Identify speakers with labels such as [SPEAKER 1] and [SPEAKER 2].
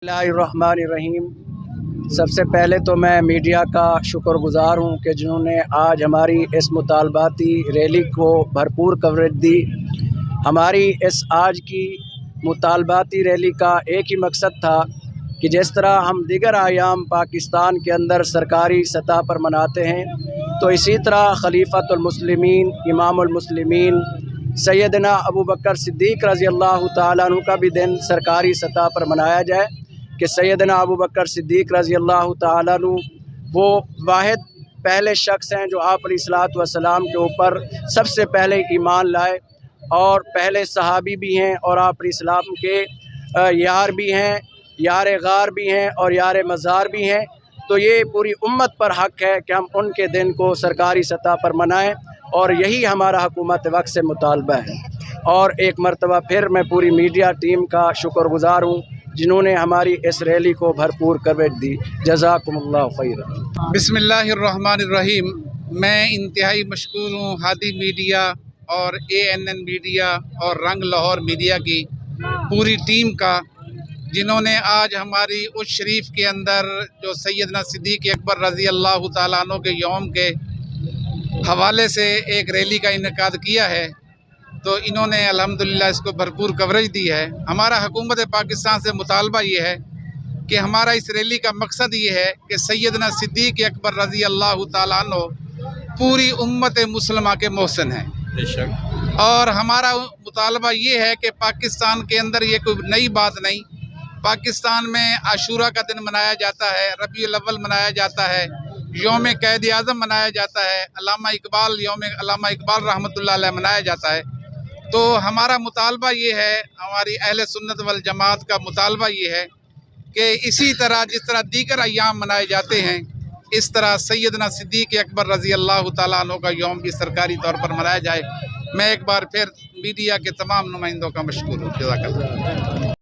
[SPEAKER 1] बिस्मिल्लाहिर्रहमानिर्रहीम। सबसे पहले तो मैं मीडिया का शुक्रगुज़ार हूँ कि जिन्होंने आज हमारी इस मुतालबाती रैली को भरपूर कवरेज दी। हमारी इस आज की मुतालबाती रैली का एक ही मकसद था कि जिस तरह हम दीगर अयाम पाकिस्तान के अंदर सरकारी सतह पर मनाते हैं, तो इसी तरह खलीफतुल मुस्लिमीन इमामुल मुस्लिमीन सैयदना अबू बकर सिद्दीक़ रज़ी अल्लाह तआला अन्हु का भी दिन सरकारी सतह पर मनाया जाए कि सैयदना अबू बकर सिद्दीक़ रज़ी अल्लाह तआला अन्हु वो वाहिद पहले शख्स हैं जो आप अलैहिस्सलातु वस्सलाम के ऊपर सबसे पहले ईमान लाए और पहले सहाबी भी हैं और आप अलैहिस्सलाम के यार भी हैं, यार गार भी हैं और यार मज़ार भी हैं। तो ये पूरी उम्मत पर हक़ है कि हम उनके दिन को सरकारी सतह पर मनाएं और यही हमारा हुकूमत वक्त से मुतालबा है। और एक मरतबा फिर मैं पूरी मीडिया टीम का शुक्रगुज़ार हूँ जिन्होंने हमारी इस रैली को भरपूर कवरेज दी। जज़ाकुमुल्लाह खैर।
[SPEAKER 2] बिस्मिल्लाहिर्रहमानिर्रहीम। मैं इंतहाई मशकूर हूँ हादी मीडिया और ANN मीडिया और रंग लाहौर मीडिया की पूरी टीम का, जिन्होंने आज हमारी उस शरीफ के अंदर जो सैयदना सिद्दीक़ अकबर रज़ी अल्लाह तआला अन्हु के यौम के हवाले से एक रैली का इनेकाद किया है। तो इन्होंने अल्हम्दुलिल्लाह इसको भरपूर कवरेज दी है। हमारा हुकूमत पाकिस्तान से मुतालबा ये है कि हमारा इस रैली का मकसद ये है कि सैयदना सिद्दीक़ अकबर रज़ी अल्लाह तआला अन्हु पूरी उम्मत मुसलमा के मोहसिन हैं। और हमारा मुतालबा ये है कि पाकिस्तान के अंदर ये कोई नई बात नहीं। पाकिस्तान में आशूरा का दिन मनाया जाता है, रबीउल अव्वल मनाया जाता है, यौम कैद आज़म मनाया जाता है, अल्लामा इकबाल यौम अल्लामा इकबाल रहमतुल्लाह अलैह मनाया जाता है। तो हमारा मुतालबा ये है, हमारी अहले सुन्नत वल जमात का मुतालबा ये है कि इसी तरह जिस तरह दीगर अय्याम मनाए जाते हैं, इस तरह सैयदना सिद्दीक़ अकबर रज़ी अल्लाह तआला अन्हु का यौम भी सरकारी तौर पर मनाया जाए। मैं एक बार फिर मीडिया के तमाम नुमाइंदों का मशकूर हूँ। जज़ाकल्लाह।